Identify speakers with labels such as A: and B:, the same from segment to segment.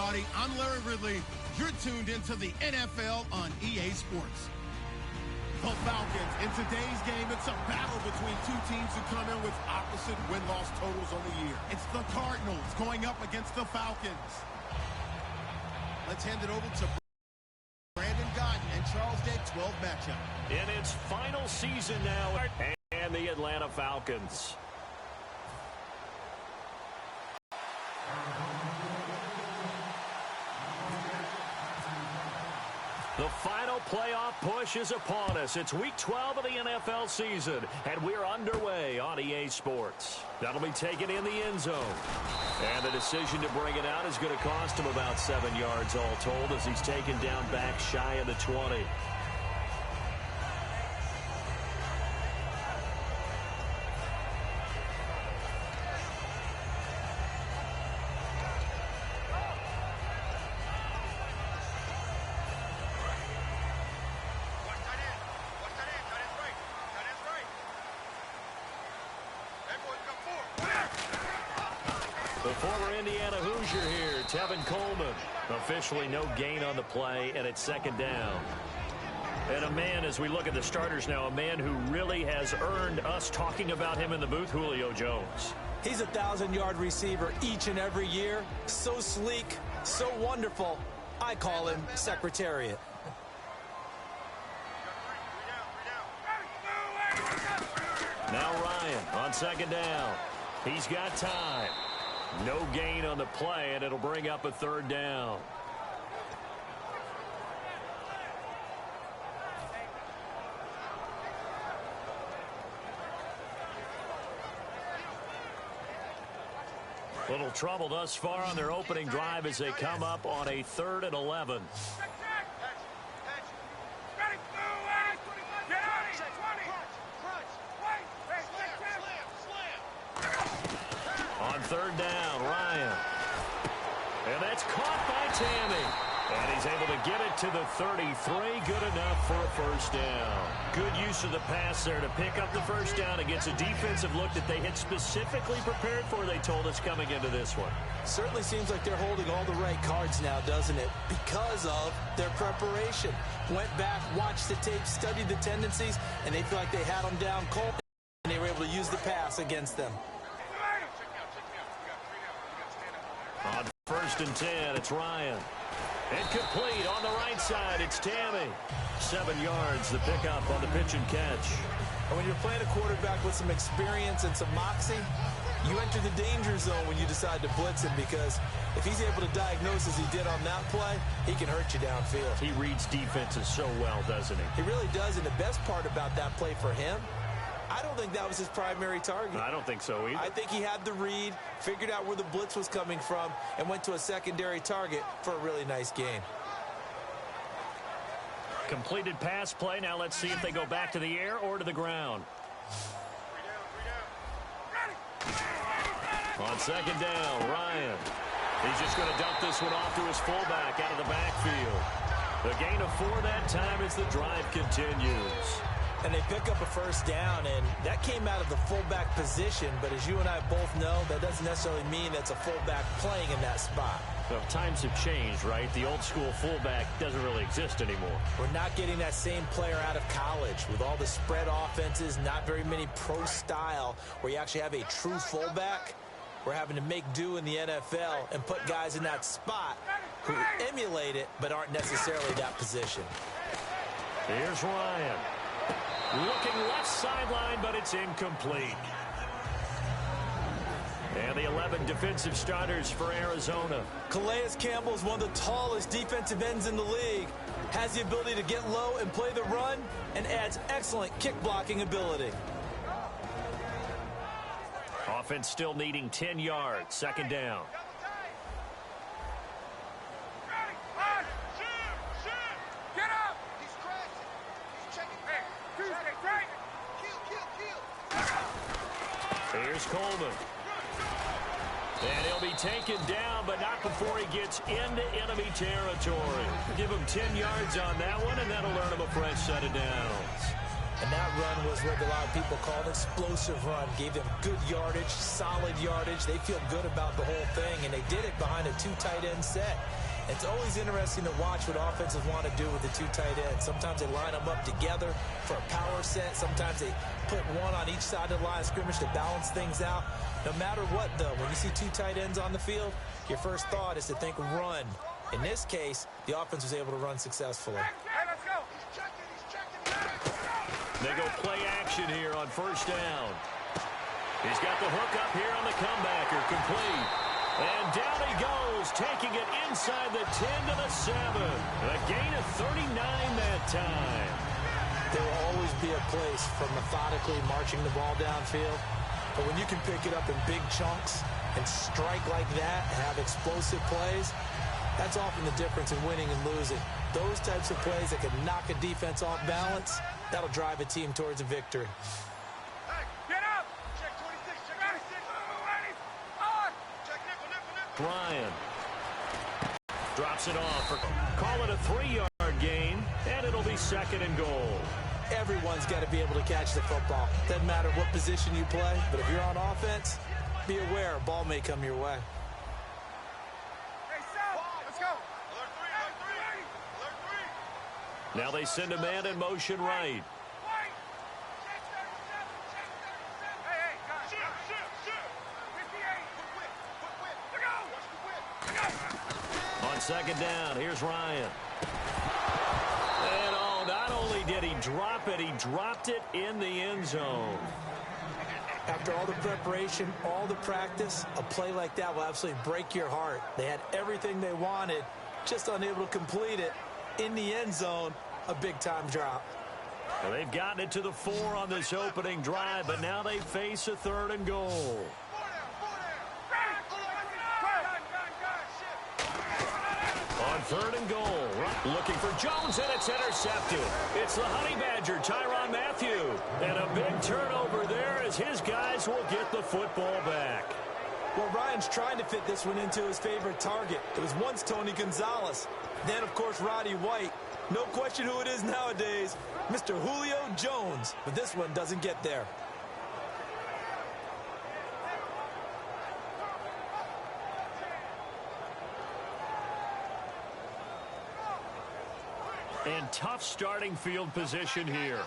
A: everybody. I'm Larry Ridley. You're tuned into the NFL on EA Sports. The Falcons. In today's game, it's a battle between two teams who come in with opposite win-loss totals on the year. It's the Cardinals going up against the Falcons. Let's hand it over to Brandon Godden and Charles Day, 12 matchup.
B: In its final season now, and the Atlanta Falcons. The final playoff push is upon us. It's Week 12 of the NFL season, and we're underway on EA Sports. That'll be taken in the end zone. And the decision to bring it out is going to cost him about 7 yards all told as he's taken down back shy of the 20. The former Indiana Hoosier here, Tevin Coleman. Officially no gain on the play, and it's second down. And a man, as we look at the starters now, a man who really has earned us talking about him in the booth, Julio Jones.
C: He's a 1,000-yard receiver each and every year. So sleek, so wonderful. I call him Secretariat.
B: Now Ryan on second down. He's got time. No gain on the play, and it'll bring up a third down. Little trouble thus far on their opening drive as they come up on a 3rd and 11. On third down, Ryan. And that's caught by Tammy. And he's able to get it to the 33. Good enough for a first down. Good use of the pass there to pick up the first down against a defensive look that they had specifically prepared for, they told us, coming into this one.
C: Certainly seems like they're holding all the right cards now, doesn't it? Because of their preparation. Went back, watched the tape, studied the tendencies, and they feel like they had them down cold, and they were able to use the pass against them.
B: On 1st and 10, it's Ryan. Incomplete on the right side. It's Tammy. 7 yards, the pickup on the pitch and catch.
C: And when you're playing a quarterback with some experience and some moxie, you enter the danger zone when you decide to blitz him, because if he's able to diagnose as he did on that play, he can hurt you downfield.
B: He reads defenses so well, doesn't he?
C: He really does, and the best part about that play for him, I don't think that was his primary target.
B: I don't think so either.
C: I think he had the read, figured out where the blitz was coming from, and went to a secondary target for a really nice gain.
B: Completed pass play. Now let's see if they go back to the air or to the ground. On second down, Ryan. He's just going to dump this one off to his fullback out of the backfield. The gain of 4 that time as the drive continues.
C: And they pick up a first down, and that came out of the fullback position. But as you and I both know, that doesn't necessarily mean that's a fullback playing in that spot.
B: Well, times have changed, right? The old school fullback doesn't really exist anymore.
C: We're not getting that same player out of college with all the spread offenses, not very many pro style where you actually have a true fullback. We're having to make do in the NFL and put guys in that spot who emulate it but aren't necessarily that position.
B: Here's Ryan. Looking left sideline, but it's incomplete. And the 11 defensive starters for Arizona.
C: Calais Campbell is one of the tallest defensive ends in the league. Has the ability to get low and play the run, and adds excellent kick blocking ability.
B: Offense still needing 10 yards. Second down. Here's Coleman. And he'll be taken down, but not before he gets into enemy territory. Give him 10 yards on that one, and that'll earn him a fresh set of downs.
C: And that run was what a lot of people call an explosive run. Gave them good yardage, solid yardage. They feel good about the whole thing, and they did it behind a 2 tight end set. It's always interesting to watch what offenses want to do with the 2 tight ends. Sometimes they line them up together for a power set. Sometimes they put one on each side of the line of scrimmage to balance things out. No matter what, though, when you see 2 tight ends on the field, your first thought is to think run. In this case, the offense was able to run successfully.
D: Hey, let's go.
B: They go play action here on first down. He's got the hook up here on the comebacker, complete. And down he goes, taking it inside the 10 to the 7. A gain of 39 that time.
C: There will always be a place for methodically marching the ball downfield. But when you can pick it up in big chunks and strike like that and have explosive plays, that's often the difference in winning and losing. Those types of plays that can knock a defense off balance, that'll drive a team towards a victory.
D: Hey, get up. Check 26, check 26. On. Check nickel.
B: Ryan drops it off. Call it a 3-yard gain, and it'll be 2nd and goal.
C: Everyone's got to be able to catch the football. Doesn't matter what position you play, but if you're on offense, be aware a ball may come your way.
D: Hey, Sal, let's go. Alert 3, alert 3.
B: Now they send a man in motion right.
D: White. Check 37, check 37. Hey, guys. Shoot. 58. Quick. Look out. Watch the whip.
B: On 2nd down, here's Ryan. And not only did he drop it, he dropped it in the end zone.
C: After all the preparation, all the practice, a play like that will absolutely break your heart. They had everything they wanted, just unable to complete it. In the end zone, a big-time drop.
B: Well, they've gotten it to the 4 on this opening drive, but now they face a 3rd and goal. On 3rd and goal, looking for Jones, and it's intercepted. It's the Honey Badger, Tyrann Mathieu. And a big turnover there as his guys will get the football back.
C: Well, Ryan's trying to fit this one into his favorite target. It was once Tony Gonzalez. Then, of course, Roddy White. No question who it is nowadays, Mr. Julio Jones. But this one doesn't get there.
B: And tough starting field position here.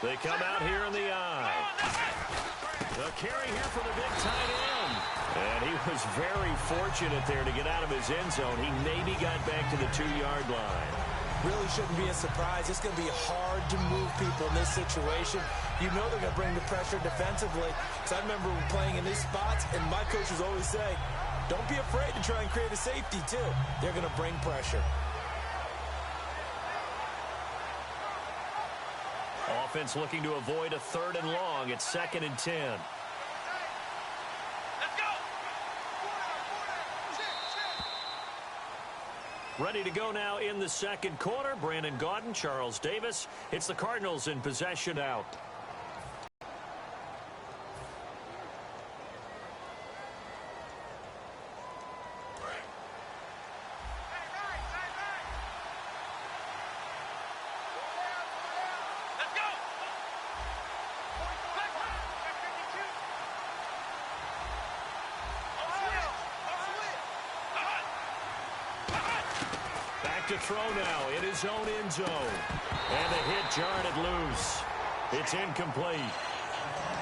B: They come out here in the eye. The carry here for the big tight end. And he was very fortunate there to get out of his end zone. He maybe got back to the 2-yard line.
C: Really shouldn't be a surprise. It's going to be hard to move people in this situation. You know they're going to bring the pressure defensively. Because I remember playing in these spots, and my coaches always say, don't be afraid to try and create a safety, too. They're going to bring pressure.
B: Offense looking to avoid a 3rd and long. It's 2nd and 10.
D: Let's go.
B: Ready to go now in the 2nd quarter. Brandon Gaudin, Charles Davis. It's the Cardinals in possession out. To throw now in his own end zone. And the hit jarred it loose. It's incomplete.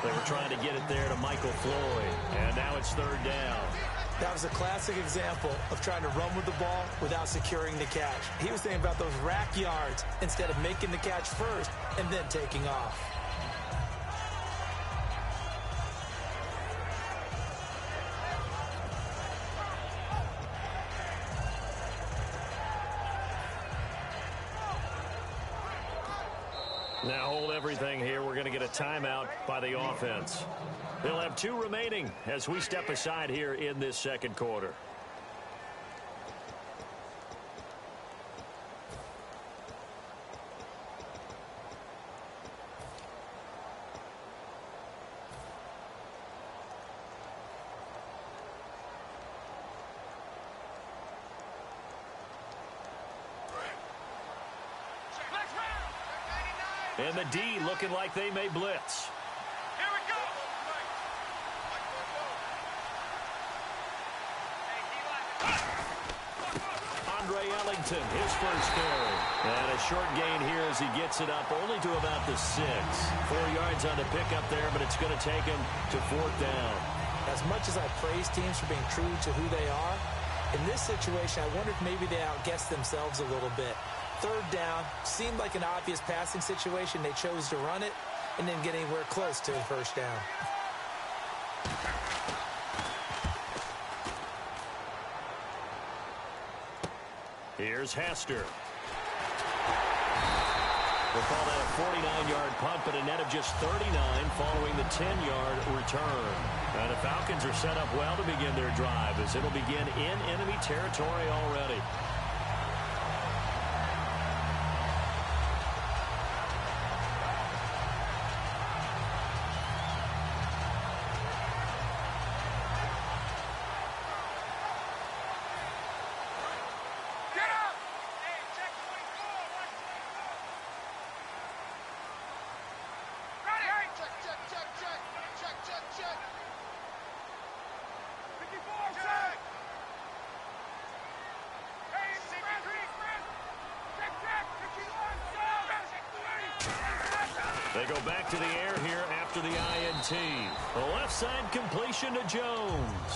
B: They were trying to get it there to Michael Floyd. And now it's 3rd down.
C: That was a classic example of trying to run with the ball without securing the catch. He was thinking about those rack yards instead of making the catch first and then taking off.
B: Now hold everything here. We're going to get a timeout by the offense. They'll have 2 remaining as we step aside here in this 2nd quarter. And the D looking like they may blitz.
D: Here we go.
B: Andre Ellington, his first carry. And a short gain here as he gets it up only to about the 6. 4 yards on the pickup there, but it's going to take him to 4th down.
C: As much as I praise teams for being true to who they are, in this situation, I wonder if maybe they outguessed themselves a little bit. 3rd down, seemed like an obvious passing situation. They chose to run it and didn't get anywhere close to the 1st down.
B: Here's Hester. We'll call that a 49-yard punt, but a net of just 39 following the 10-yard return. And the Falcons are set up well to begin their drive as it'll begin in enemy territory already. They go back to the air here after the INT. The left side completion to Jones.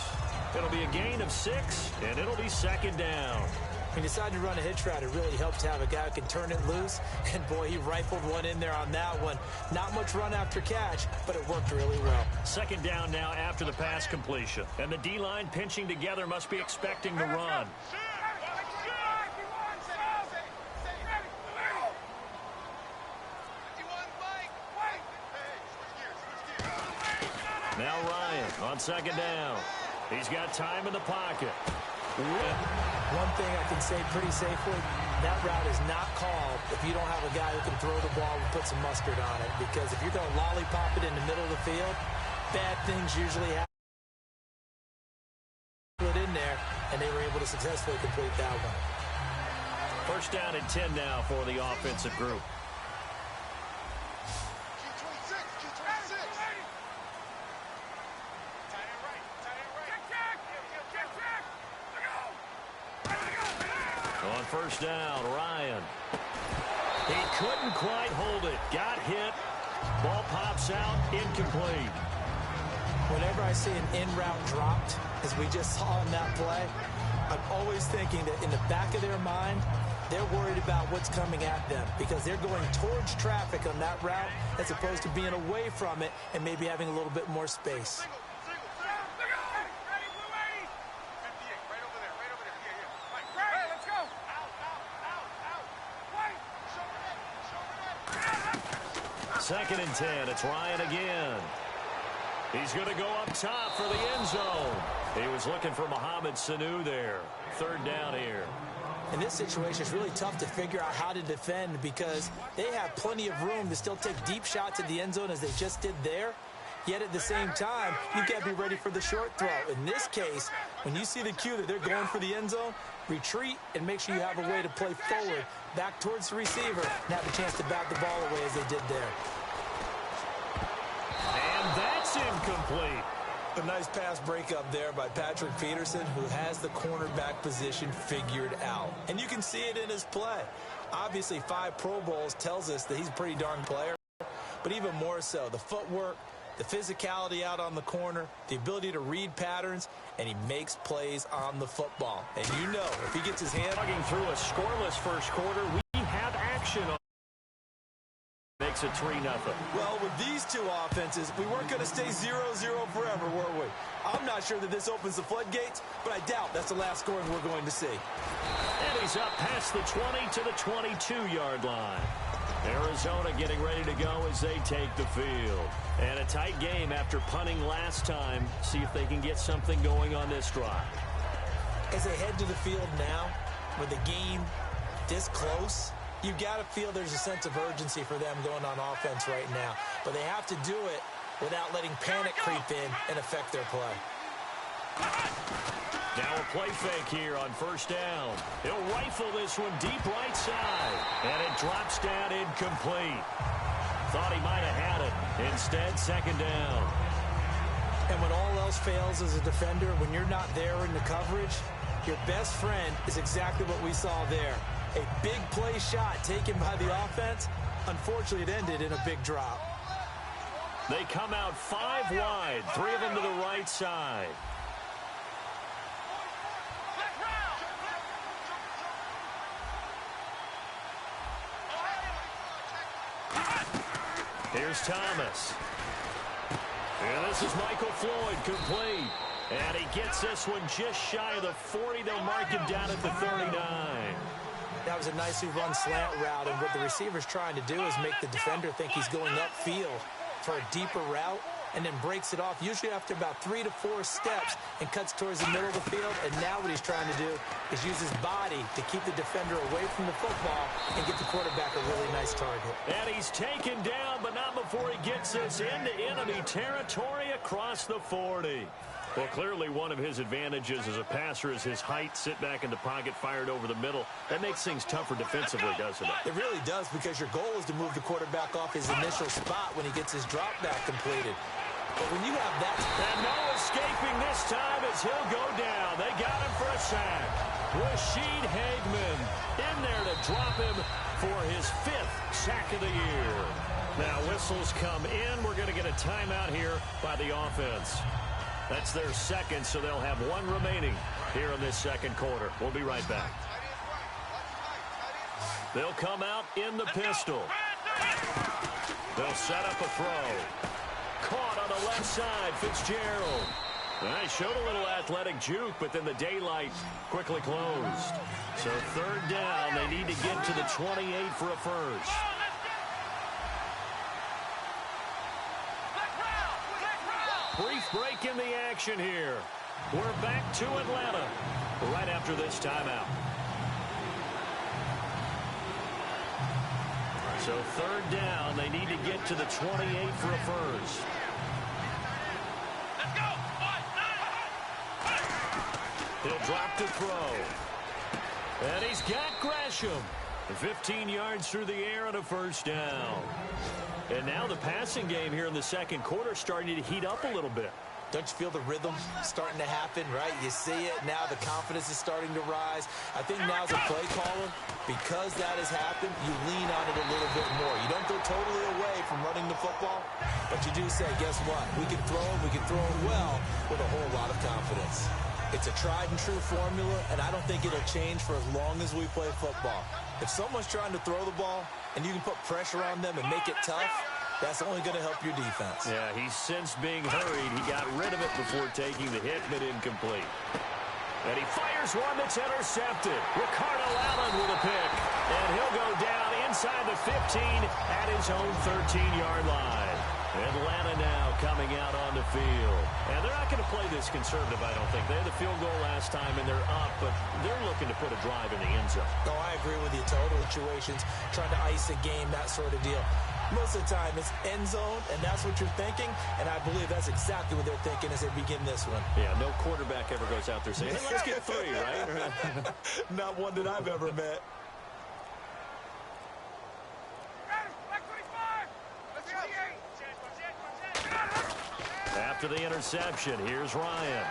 B: It'll be a gain of 6, and it'll be 2nd down.
C: He decided to run a hitch route. It really helps to have a guy who can turn it loose. And, boy, he rifled one in there on that one. Not much run after catch, but it worked really well.
B: 2nd down now after the pass completion. And the D-line pinching together must be expecting the run. Now Ryan on 2nd down. He's got time in the pocket.
C: One thing I can say pretty safely, that route is not called if you don't have a guy who can throw the ball and put some mustard on it. Because if you're going to lollipop it in the middle of the field, bad things usually happen. Put it in there, and they were able to successfully complete that one.
B: 1st down and 10 now for the offensive group. On 1st down, Ryan. He couldn't quite hold it. Got hit. Ball pops out, incomplete.
C: Whenever I see an in-route dropped, as we just saw in that play, I'm always thinking that in the back of their mind, they're worried about what's coming at them because they're going towards traffic on that route as opposed to being away from it and maybe having a little bit more space.
B: Second and 10. It's Ryan again. He's going to go up top for the end zone. He was looking for Mohamed Sanu there. 3rd down here.
C: In this situation, it's really tough to figure out how to defend because they have plenty of room to still take deep shots at the end zone as they just did there. Yet at the same time, you've got to be ready for the short throw. In this case, when you see the cue that they're going for the end zone, retreat and make sure you have a way to play forward, back towards the receiver, and have a chance to bat the ball away as they did there.
B: And that's incomplete.
C: A nice pass breakup there by Patrick Peterson, who has the cornerback position figured out. And you can see it in his play. Obviously, 5 Pro Bowls tells us that he's a pretty darn player. But even more so, the footwork, the physicality out on the corner, the ability to read patterns, and he makes plays on the football. And you know, if he gets his hand...
B: Logging through a scoreless first quarter, we have action on. Makes it 3-0.
C: Well, with these two offenses, we weren't going to stay 0-0 forever, were we? I'm not sure that this opens the floodgates, but I doubt that's the last scoring we're going to see.
B: And he's up past the 20 to the 22-yard line. Arizona getting ready to go as they take the field. And a tight game after punting last time. See if they can get something going on this drive.
C: As they head to the field now, with the game this close, you've got to feel there's a sense of urgency for them going on offense right now. But they have to do it without letting panic creep in and affect their play.
B: Now a play fake here on first down. He'll rifle this one deep right side. And it drops down incomplete. Thought he might have had it. Instead, second down.
C: And when all else fails as a defender, when you're not there in the coverage, your best friend is exactly what we saw there. A big play shot taken by the offense. Unfortunately, it ended in a big drop.
B: They come out 5 wide, 3 of them to the right side. Here's Thomas. And this is Michael Floyd, complete. And he gets this one just shy of the 40. They'll mark him down at the 39.
C: That was a nicely run slant route, and what the receiver's trying to do is make the defender think he's going upfield for a deeper route, and then breaks it off, usually after about 3 to 4 steps, and cuts towards the middle of the field. And now what he's trying to do is use his body to keep the defender away from the football and get the quarterback a really nice target.
B: And he's taken down, but not before he gets us into enemy territory across the 40. Well, clearly one of his advantages as a passer is his height. Sit back in the pocket, fired over the middle. That makes things tougher defensively, doesn't it?
C: It really does, because your goal is to move the quarterback off his initial spot when he gets his drop back completed. But when you have that...
B: And no escaping this time as he'll go down. They got him for a sack. Rashid Hagman in there to drop him for his 5th sack of the year. Now whistles come in. We're going to get a timeout here by the offense. That's their second, so they'll have 1 remaining here in this second quarter. We'll be right back. They'll come out in the pistol. They'll set up a throw. Caught on the left side, Fitzgerald. They showed a little athletic juke, but then the daylight quickly closed. So third down, they need to get to the 28 for a first. Brief break in the action here. We're back to Atlanta right after this timeout. So third down, they need to get to the 28 for a first.
D: Let's go.
B: He'll drop to throw. And he's got Gresham. 15 yards through the air and a first down. And now the passing game here in the second quarter starting to heat up a little bit.
C: Don't you feel the rhythm starting to happen, right? You see it. Now the confidence is starting to rise. I think now as a play caller, because that has happened, you lean on it a little bit more. You don't go totally away from running the football, but you do say, guess what? We can throw it well with a whole lot of confidence. It's a tried and true formula, and I don't think it'll change for as long as we play football. If someone's trying to throw the ball and you can put pressure on them and make it tough, that's only going to help your defense.
B: Yeah, he's since being hurried. He got rid of it before taking the hit, but incomplete. And he fires one that's intercepted. Ricardo Allen with a pick. And he'll go down inside the 15 at his own 13-yard line. Atlanta now coming out on the field. And they're not going to play this conservative, I don't think. They had the field goal last time, and they're up, but they're looking to put a drive in the end zone.
C: No, I agree with you. Total situations, trying to ice a game, that sort of deal. Most of the time, it's end zone, and that's what you're thinking, and I believe that's exactly what they're thinking as they begin this one.
B: Yeah, no quarterback ever goes out there saying, hey, let's get 3, right?
C: Not one that I've ever met.
B: After the interception, here's Ryan.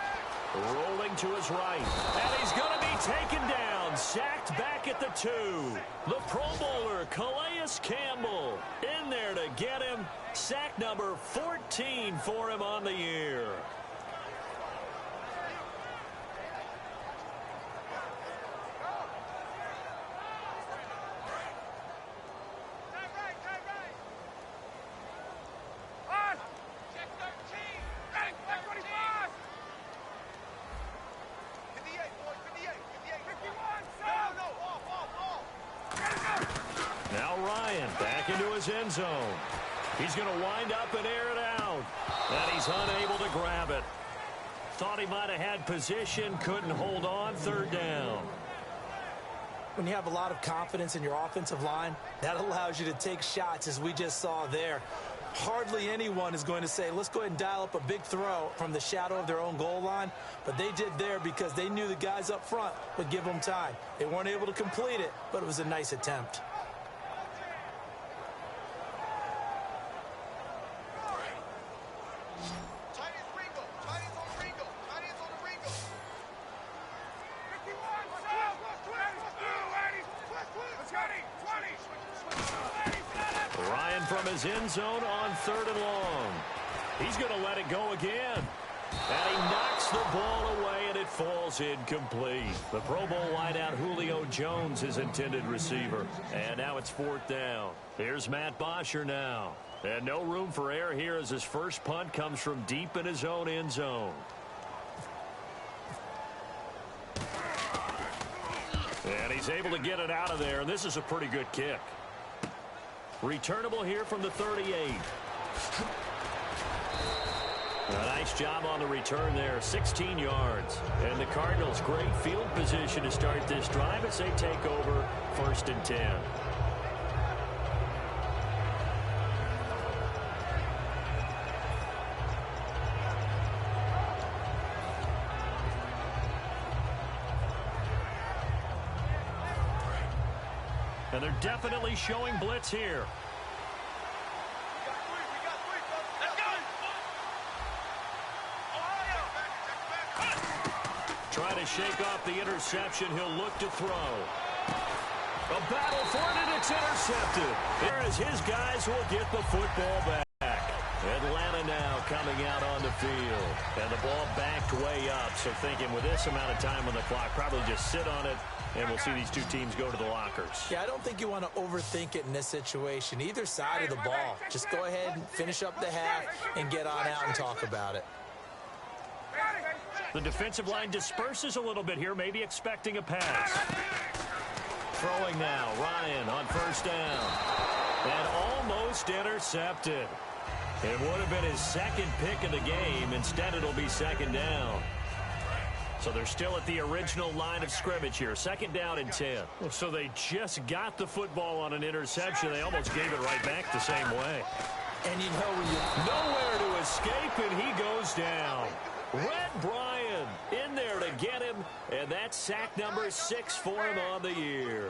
B: Rolling to his right. And he's going to be taken down. Sacked back at the 2. The Pro Bowler, Calais Campbell, in there to get him. Sack number 14 for him on the year. End zone. He's going to wind up and air it out. And he's unable to grab it. Thought he might have had position, couldn't hold on. Third down.
C: When you have a lot of confidence in your offensive line, that allows you to take shots, as we just saw there. Hardly anyone is going to say, let's go ahead and dial up a big throw from the shadow of their own goal line. But they did there because they knew the guys up front would give them time. They weren't able to complete it, but it was a nice attempt.
B: Ryan from his end zone on 3rd and long. He's going to let it go again. And he knocks the ball away, and it falls incomplete. The Pro Bowl wideout Julio Jones, his intended receiver. And now it's 4th down. Here's Matt Bosher now. And no room for error here as his first punt comes from deep in his own end zone. And he's able to get it out of there, and this is a pretty good kick. Returnable here from the 38. A nice job on the return there, 16 yards. And the Cardinals, great field position to start this drive as they take over 1st and 10. And they're definitely showing blitz here. Trying to shake off the interception. He'll look to throw. A battle for it, and it's intercepted. There is his guys will get the football back. Atlanta now coming out on the field. And the ball backed way up. So thinking with this amount of time on the clock, probably just sit on it, and we'll see these two teams go to the lockers.
C: Yeah, I don't think you want to overthink it in this situation. Either side of the ball. Just go ahead and finish up the half and get on out and talk about it.
B: The defensive line disperses a little bit here, maybe expecting a pass. Throwing now, Ryan on 1st down. And almost intercepted. It would have been his second pick of the game. Instead, it'll be 2nd down. So they're still at the original line of scrimmage here. 2nd down and 10. So they just got the football on an interception. They almost gave it right back the same way.
C: And you know when you...
B: Nowhere to escape, and he goes down. Red Bryant in there to get him, and that's sack number 6 for him on the year.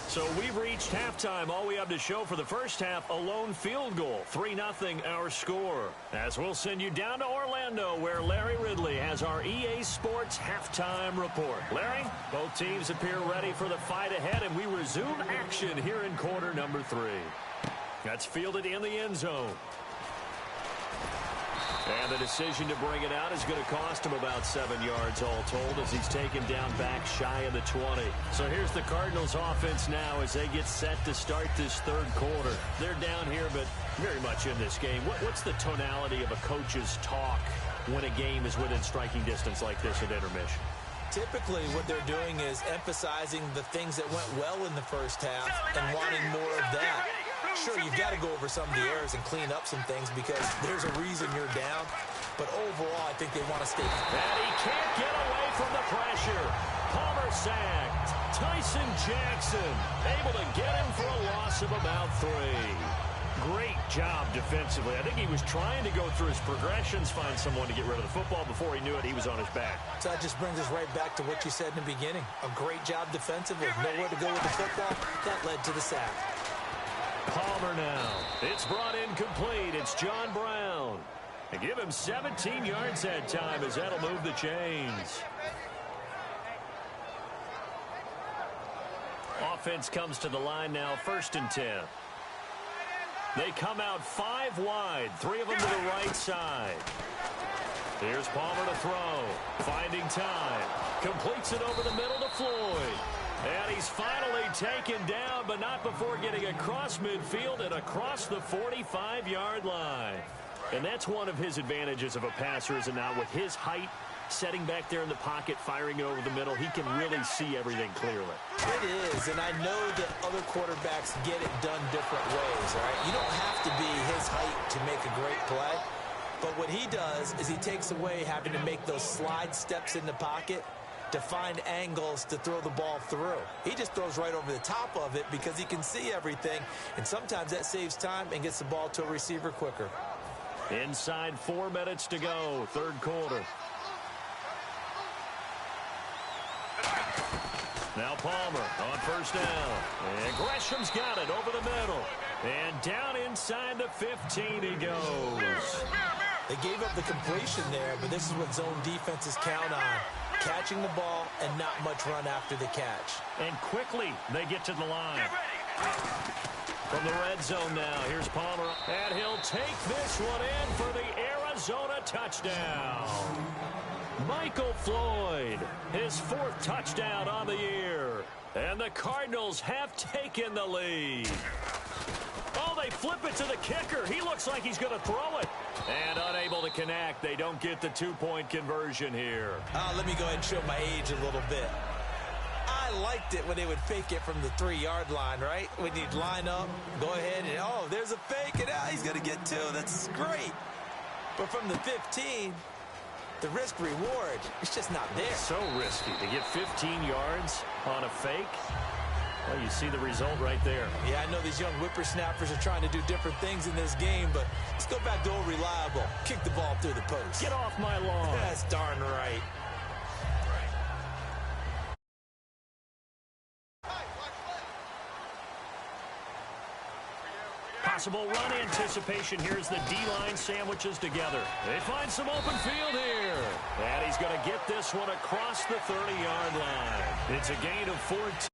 B: So we've reached halftime. All we have to show for the first half, a lone field goal. 3-0 our score. As we'll send you down to Orlando, where Larry Ridley has our EA Sports halftime report. Larry, both teams appear ready for the fight ahead, and we resume action here in quarter number 3. That's fielded in the end zone. And the decision to bring it out is going to cost him about 7 yards all told as he's taken down back shy of the 20. So here's the Cardinals offense now as they get set to start this 3rd quarter. They're down here, but very much in this game. What's the tonality of a coach's talk when a game is within striking distance like this at intermission?
C: Typically, what they're doing is emphasizing the things that went well in the first half and wanting more of that. Sure, you've got to go over some of the errors and clean up some things because there's a reason you're down. But overall, I think they want to stay.
B: And he can't get away from the pressure. Palmer sacked. Tyson Jackson able to get him for a loss of about 3. Great job defensively. I think he was trying to go through his progressions, find someone to get rid of the football. Before he knew it, he was on his back.
C: So that just brings us right back to what you said in the beginning. A great job defensively. Nowhere to go with the football. That led to the sack.
B: Palmer now. It's brought in complete. It's John Brown. And give him 17 yards that time as that'll move the chains. Offense comes to the line now, 1st and 10. They come out 5 wide, 3 of them to the right side. Here's Palmer to throw. Finding time. Completes it over the middle to Floyd. And he's finally taken down, but not before getting across midfield and across the 45-yard line. And that's one of his advantages of a passer, is it not? With his height, setting back there in the pocket, firing it over the middle, he can really see everything clearly.
C: It is, and I know that other quarterbacks get it done different ways, all right? You don't have to be his height to make a great play. But what he does is he takes away having to make those slide steps in the pocket to find angles to throw the ball through. He just throws right over the top of it because he can see everything, and sometimes that saves time and gets the ball to a receiver quicker.
B: Inside 4 minutes to go, third quarter. Now Palmer on first down. And Gresham's got it over the middle. And down inside the 15 he goes.
C: They gave up the completion there, but this is what zone defenses count on. Catching the ball and not much run after the catch.
B: And quickly they get to the line. From the red zone now, here's Palmer. And he'll take this one in for the Arizona touchdown. Michael Floyd, his 4th touchdown on the year. And the Cardinals have taken the lead. Oh, they flip it to the kicker. He looks like he's going to throw it. And unable to connect. They don't get the 2-point conversion here.
C: Let me go ahead and show my age a little bit. I liked it when they would fake it from the 3-yard line, right? When you'd line up, go ahead and, oh, there's a fake, and he's going to get 2. That's great. But from the 15, the risk-reward, it's just not there.
B: So risky to get 15 yards on a fake. Well, you see the result right there.
C: Yeah, I know these young whippersnappers are trying to do different things in this game, but let's go back to old reliable. Kick the ball through the post.
B: Get off my lawn.
C: That's darn right.
B: Possible run anticipation. Here's the D-line sandwiches together. They find some open field here. And he's going to get this one across the 30-yard line. It's a gain of 14.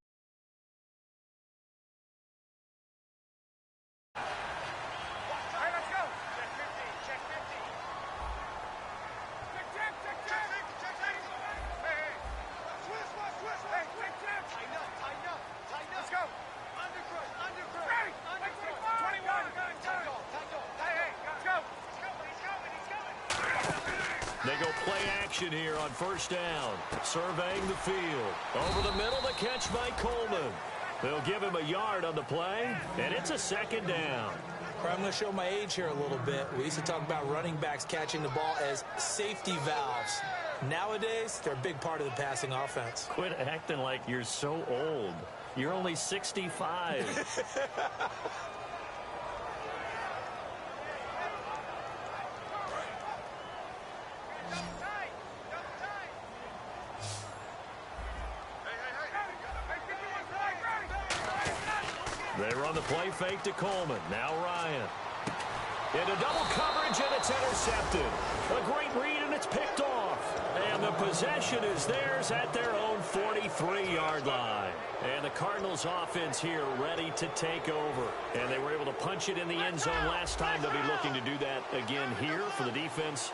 B: They go play action here on first down. Surveying the field. Over the middle, the catch by Coleman. They'll give him a yard on the play, and it's a 2nd down.
C: I'm going to show my age here a little bit. We used to talk about running backs catching the ball as safety valves. Nowadays, they're a big part of the passing offense.
B: Quit acting like you're so old. You're only 65. They run the play fake to Coleman. Now Ryan. Into double coverage, and it's intercepted. A great read, and it's picked off. And the possession is theirs at their own 43-yard line. And the Cardinals offense here ready to take over. And they were able to punch it in the end zone last time. They'll be looking to do that again here for the defense.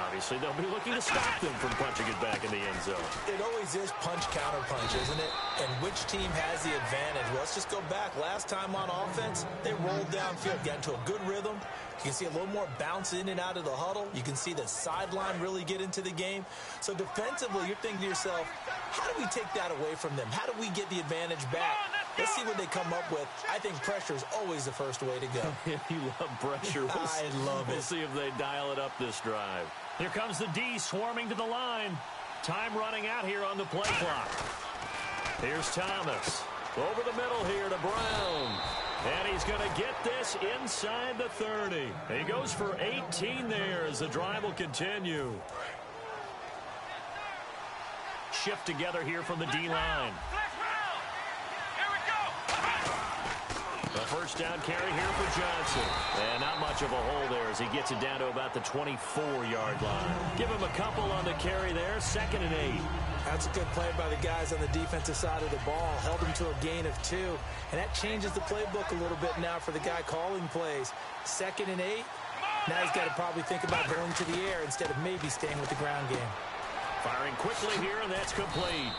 B: Obviously, they'll be looking to stop them from punching it back in the end zone.
C: It always is punch-counter-punch, isn't it? And which team has the advantage? Well, let's just go back. Last time on offense, they rolled downfield, got into a good rhythm. You can see a little more bounce in and out of the huddle. You can see the sideline really get into the game. So defensively, you're thinking to yourself, how do we take that away from them? How do we get the advantage back? Let's see what they come up with. I think pressure is always the first way to go.
B: You love pressure.
C: I love it.
B: We'll see if they dial it up this drive. Here comes the D swarming to the line. Time running out here on the play clock. Here's Thomas. Over the middle here to Brown. And he's going to get this inside the 30. He goes for 18 there as the drive will continue. Shift together here from the D-line. A first down carry here for Johnson. And not much of a hole there as he gets it down to about the 24-yard line. Give him a couple on the carry there. 2nd and 8.
C: That's a good play by the guys on the defensive side of the ball. Held him to a gain of 2. And that changes the playbook a little bit now for the guy calling plays. 2nd and 8. Now he's got to probably think about going to the air instead of maybe staying with the ground game.
B: Firing quickly here, and that's complete.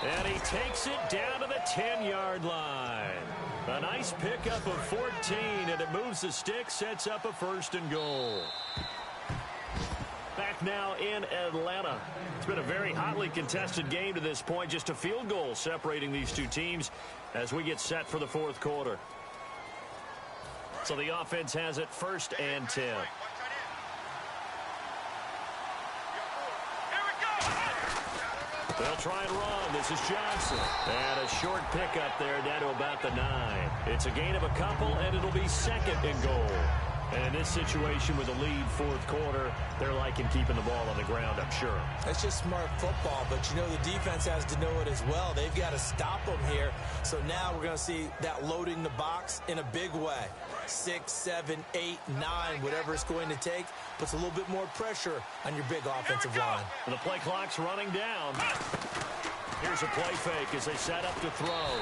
B: And he takes it down to the 10-yard line. A nice pickup of 14, and it moves the stick, sets up a 1st and goal. Back now in Atlanta. It's been a very hotly contested game to this point. Just a field goal separating these two teams as we get set for the 4th quarter. So the offense has it 1st and 10. They'll try and run. This is Johnson. And a short pickup there down to about the 9. It's a gain of a couple, and it'll be second and goal. And in this situation with a lead fourth quarter, they're liking keeping the ball on the ground, I'm sure.
C: That's just smart football, but you know the defense has to know it as well. They've got to stop them here. So now we're going to see that loading the box in a big way. 6, 7, 8, 9, whatever it's going to take, puts a little bit more pressure on your big offensive line.
B: And the play clock's running down. Here's a play fake as they set up to throw.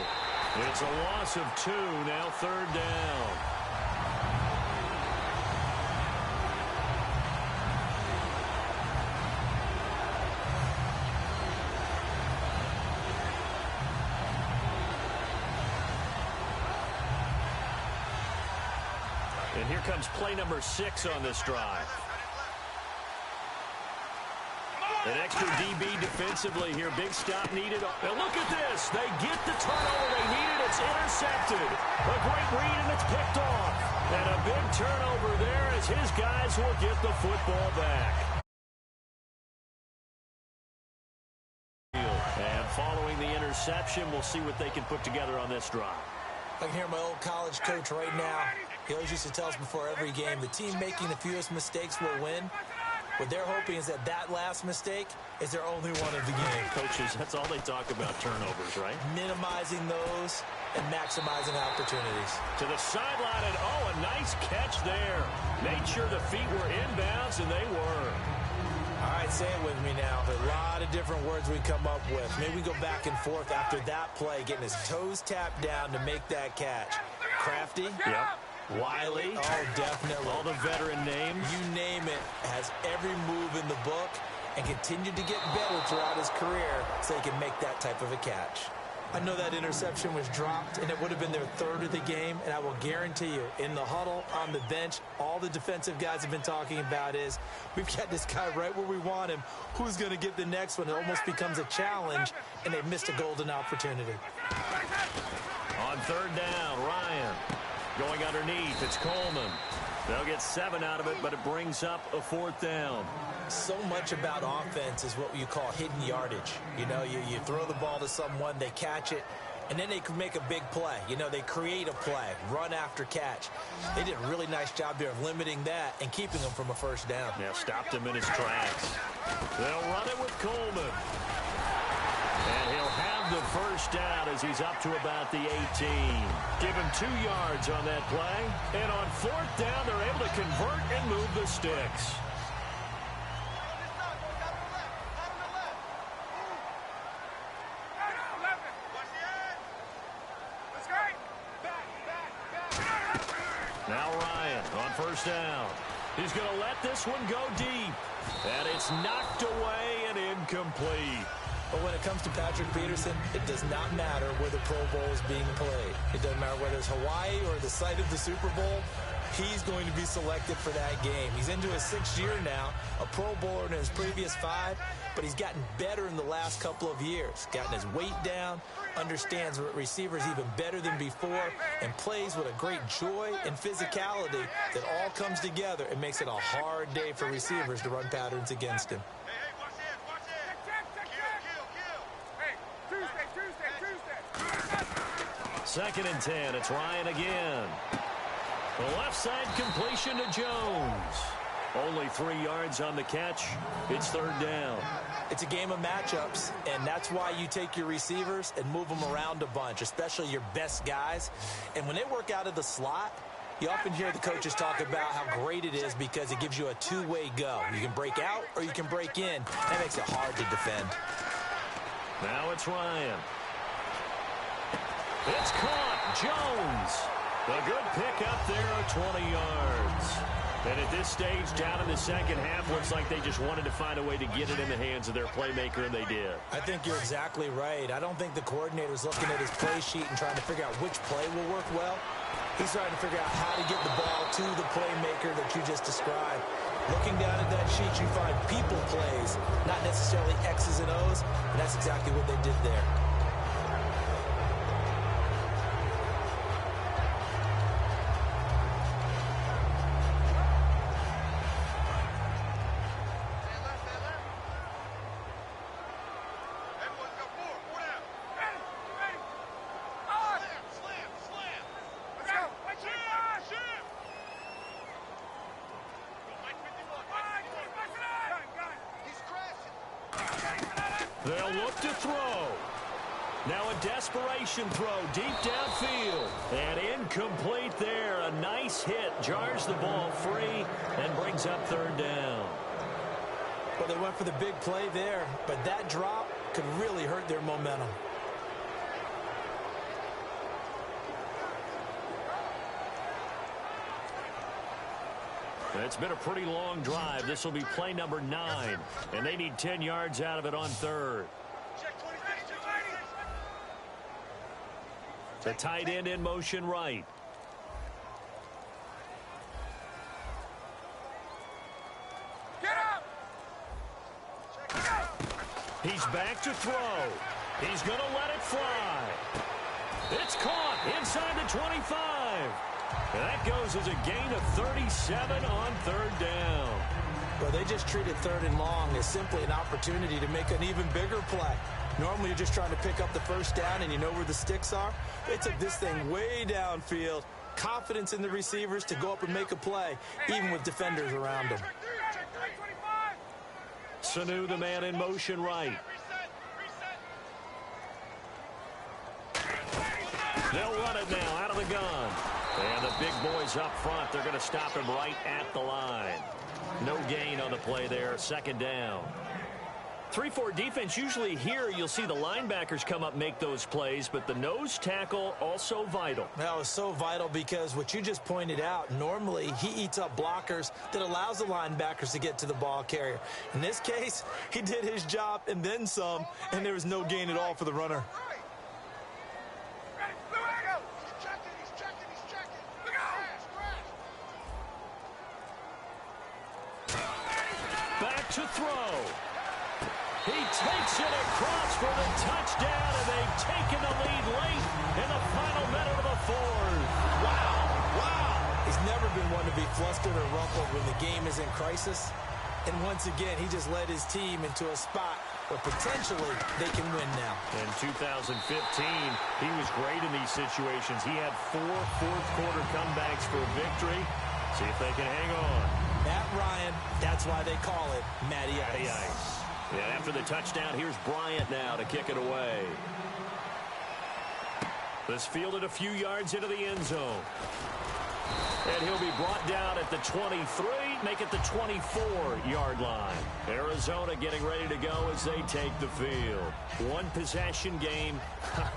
B: It's a loss of 2, now third down. And here comes play number 6 on this drive. An extra DB defensively here. Big stop needed. And look at this. They get the turnover they needed. It's intercepted. A great read, and it's picked off. And a big turnover there as his guys will get the football back. And following the interception, we'll see what they can put together on this drive.
C: I can hear my old college coach right now. He always used to tell us before every game, the team making the fewest mistakes will win. What they're hoping is that that last mistake is their only one of the game.
B: Coaches, that's all they talk about, turnovers, right?
C: Minimizing those and maximizing opportunities.
B: To the sideline, and oh, a nice catch there. Made sure the feet were inbounds, and they were.
C: All right, say it with me now. There are a lot of different words we come up with. Maybe we go back and forth after that play, getting his toes tapped down to make that catch. Crafty?
B: Yep. Wiley?
C: Oh, definitely.
B: All the veteran names?
C: You name it. Has every move in the book and continued to get better throughout his career so he can make that type of a catch. I know that interception was dropped, and it would have been their third of the game, and I will guarantee you, in the huddle, on the bench, all the defensive guys have been talking about is, we've got this guy right where we want him. Who's going to get the next one? It almost becomes a challenge, and they missed a golden opportunity.
B: On third down, Ryan. Going underneath, it's Coleman. They'll get 7 out of it, but it brings up a fourth down.
C: So much about offense is what you call hidden yardage. You know, you throw the ball to someone, they catch it, and then they can make a big play. You know, they create a play, run after catch. They did a really nice job there of limiting that and keeping them from a first down.
B: Yeah, stopped him in his tracks. They'll run it with Coleman. And he'll have the first down as he's up to about the 18. Give him 2 yards on that play. And on fourth down, they're able to convert and move the sticks. Now Ryan on first down. He's going to let this one go deep. And it's knocked away and incomplete.
C: But when it comes to Patrick Peterson, it does not matter where the Pro Bowl is being played. It doesn't matter whether it's Hawaii or the site of the Super Bowl. He's going to be selected for that game. He's into his 6th year now, a Pro Bowler in his previous 5, but he's gotten better in the last couple of years. Gotten his weight down, understands receivers even better than before, and plays with a great joy and physicality that all comes together and makes it a hard day for receivers to run patterns against him.
B: Second and 10. It's Ryan again. The left side completion to Jones. Only 3 yards on the catch. It's third down.
C: It's a game of matchups, and that's why you take your receivers and move them around a bunch, especially your best guys. And when they work out of the slot, you often hear the coaches talk about how great it is because it gives you a two-way go. You can break out or you can break in. That makes it hard to defend.
B: Now it's Ryan. It's caught. Jones. A good pickup there of 20 yards. And at this stage, down in the second half, looks like they just wanted to find a way to get it in the hands of their playmaker, and they did.
C: I think you're exactly right. I don't think the coordinator's looking at his play sheet and trying to figure out which play will work well. He's trying to figure out how to get the ball to the playmaker that you just described. Looking down at that sheet, you find people plays, not necessarily X's and O's, and that's exactly what they did there.
B: They'll look to throw. Now a desperation throw deep downfield. And incomplete there. A nice hit. Jars the ball free and brings up third down.
C: Well, they went for the big play there, but that drop could really hurt their momentum.
B: It's been a pretty long drive. This will be play number 9, and they need 10 yards out of it on third. The tight end in motion right.
D: Get up!
B: He's back to throw. He's going to let it fly. It's caught inside the 25. And that goes as a gain of 37 on third down.
C: Well, they just treated third and long as simply an opportunity to make an even bigger play. Normally, you're just trying to pick up the first down and you know where the sticks are. They took this thing way downfield. Confidence in the receivers to go up and make a play, even with defenders around them.
B: Sanu, the man in motion right. They'll run it now out of the gun. And the big boys up front, they're going to stop him right at the line. No gain on the play there, second down. 3-4 defense, usually here you'll see the linebackers come up make those plays, but the nose tackle also vital.
C: That was so vital because what you just pointed out, normally he eats up blockers that allows the linebackers to get to the ball carrier. In this case, he did his job and then some, and there was no gain at all for the runner.
B: Back to throw. He takes it across for the touchdown, and they've taken the lead late in the final minute of the fourth.
C: Wow. He's never been one to be flustered or rumpled when the game is in crisis. And once again, he just led his team into a spot where potentially they can win now.
B: In 2015, he was great in these situations. He had 4 fourth-quarter comebacks for victory. See if they can hang on.
C: Matt Ryan, that's why they call it Matty Ice.
B: Yeah, after the touchdown, here's Bryant now to kick it away. This fielded a few yards into the end zone. And he'll be brought down at the 23, make it the 24-yard line. Arizona getting ready to go as they take the field. One possession game,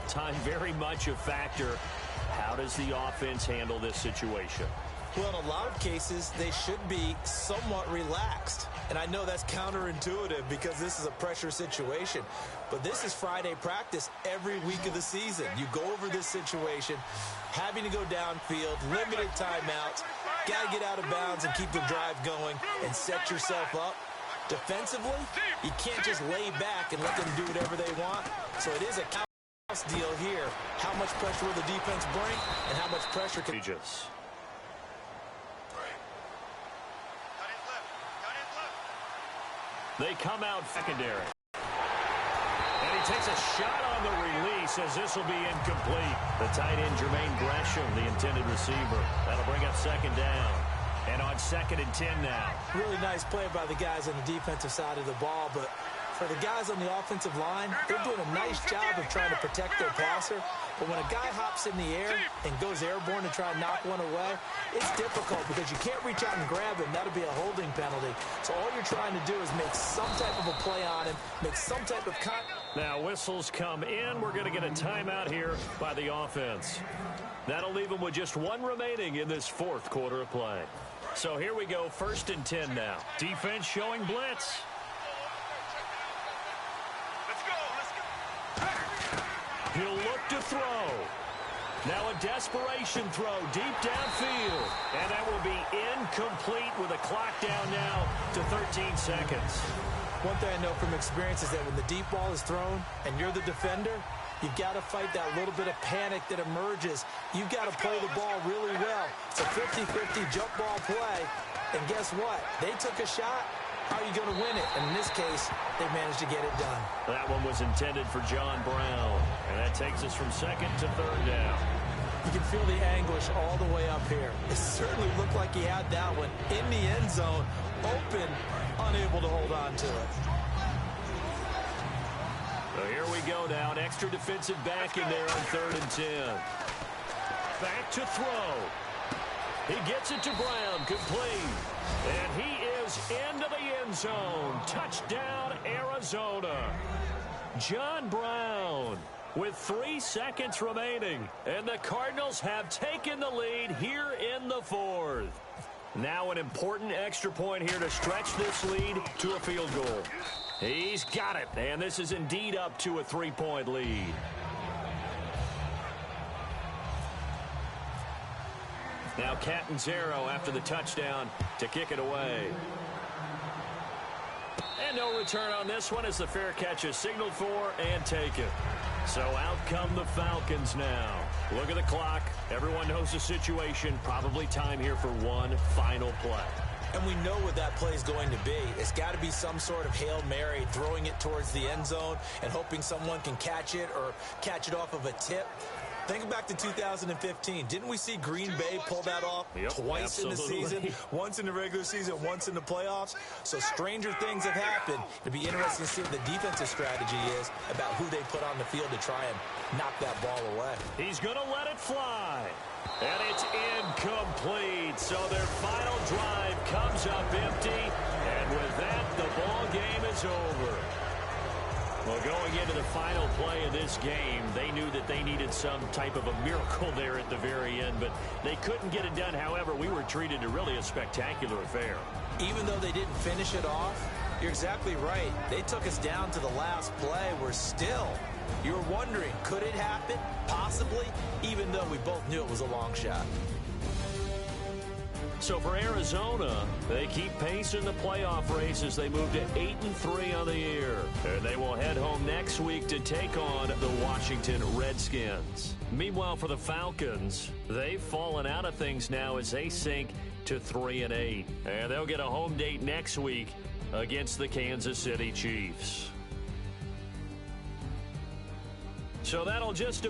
B: time very much a factor. How does the offense handle this situation?
C: Well, in a lot of cases, they should be somewhat relaxed. And I know that's counterintuitive because this is a pressure situation. But this is Friday practice every week of the season. You go over this situation, having to go downfield, limited timeouts, got to get out of bounds and keep the drive going and set yourself up. Defensively, you can't just lay back and let them do whatever they want. So it is a house deal here. How much pressure will the defense bring and how much pressure can...
B: They come out secondary. And he takes a shot on the release as this will be incomplete. The tight end, Jermaine Gresham, the intended receiver. That'll bring up second down. And on 2nd and 10 now.
C: Really nice play by the guys on the defensive side of the ball, but for the guys on the offensive line, they're doing a nice job of trying to protect their passer. But when a guy hops in the air and goes airborne to try and knock one away, it's difficult because you can't reach out and grab him. That'll be a holding penalty. So all you're trying to do is make some type of a play on him, make some type of
B: Now whistles come in. We're going to get a timeout here by the offense. That'll leave them with just one remaining in this fourth quarter of play. So here we go, 1st and 10 now. Defense showing blitz. He'll look to throw. Now a desperation throw deep downfield. And that will be incomplete with a clock down now to 13 seconds.
C: One thing I know from experience is that when the deep ball is thrown and you're the defender, you've got to fight that little bit of panic that emerges. You've got to play the ball really well. It's a 50-50 jump ball play. And guess what? They took a shot. How are you going to win it? And in this case, they managed to get it done.
B: That one was intended for John Brown. And that takes us from 2nd to 3rd down.
C: You can feel the anguish all the way up here. It certainly looked like he had that one in the end zone, open, unable to hold on to it.
B: go now. An extra defensive back in there on 3rd and 10. Back to throw. He gets it to Brown, complete. And he is into the end zone. Touchdown, Arizona. John Brown with 3 seconds remaining. And the Cardinals have taken the lead here in the 4th. Now an important extra point here to stretch this lead to a field goal. He's got it, and this is indeed up to a 3-point lead. Now Catanzaro after the touchdown to kick it away. And no return on this one as the fair catch is signaled for and taken. So out come the Falcons now. Look at the clock. Everyone knows the situation. Probably time here for one final play.
C: And we know what that play is going to be. It's got to be some sort of Hail Mary, throwing it towards the end zone and hoping someone can catch it or catch it off of a tip. Think back to 2015. Didn't we see Green Bay pull that off twice in the season? Once in the regular season, once in the playoffs. So stranger things have happened. It'll be interesting to see what the defensive strategy is about who they put on the field to try and knock that ball away.
B: He's going to let it fly. And it's incomplete. So their final drive comes up empty. And with that, the ball game is over. Well, going into the final play of this game, they knew that they needed some type of a miracle there at the very end, but they couldn't get it done. However, we were treated to really a spectacular affair.
C: Even though they didn't finish it off, you're exactly right. They took us down to the last play. We're still, you were wondering, could it happen? Possibly, even though we both knew it was a long shot.
B: So for Arizona, they keep pace in the playoff race as they move to 8-3 on the year. And they will head home next week to take on the Washington Redskins. Meanwhile, for the Falcons, they've fallen out of things now as they sink to 3-8. And they'll get a home date next week against the Kansas City Chiefs. So that'll just